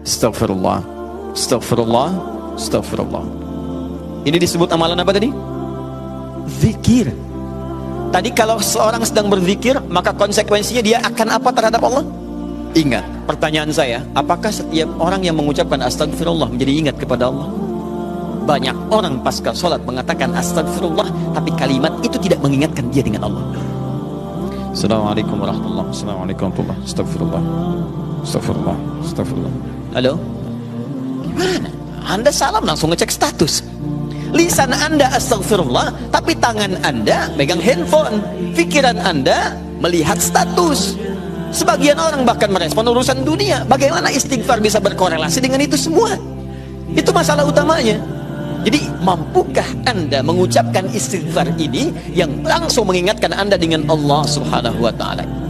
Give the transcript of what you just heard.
Astagfirullah, astagfirullah, astagfirullah. Ini disebut amalan apa tadi? Zikir. Tadi kalau seorang sedang berzikir, maka konsekuensinya dia akan apa terhadap Allah? Ingat. Pertanyaan saya, apakah setiap orang yang mengucapkan astagfirullah menjadi ingat kepada Allah? Banyak orang pasca sholat mengatakan astagfirullah, tapi kalimat itu tidak mengingatkan dia dengan Allah. Assalamualaikum warahmatullahi wabarakatuh. Assalamualaikum warahmatullahi wabarakatuh. Astagfirullah, astagfirullah, astagfirullah. Halo? Gimana? Anda salam langsung ngecek status. Lisan Anda astagfirullah, tapi tangan Anda megang handphone. Pikiran Anda melihat status. Sebagian orang bahkan merespon urusan dunia. Bagaimana istighfar bisa berkorelasi dengan itu semua? Itu masalah utamanya. Jadi mampukah Anda mengucapkan istighfar ini yang langsung mengingatkan Anda dengan Allah Subhanahu wa ta'ala?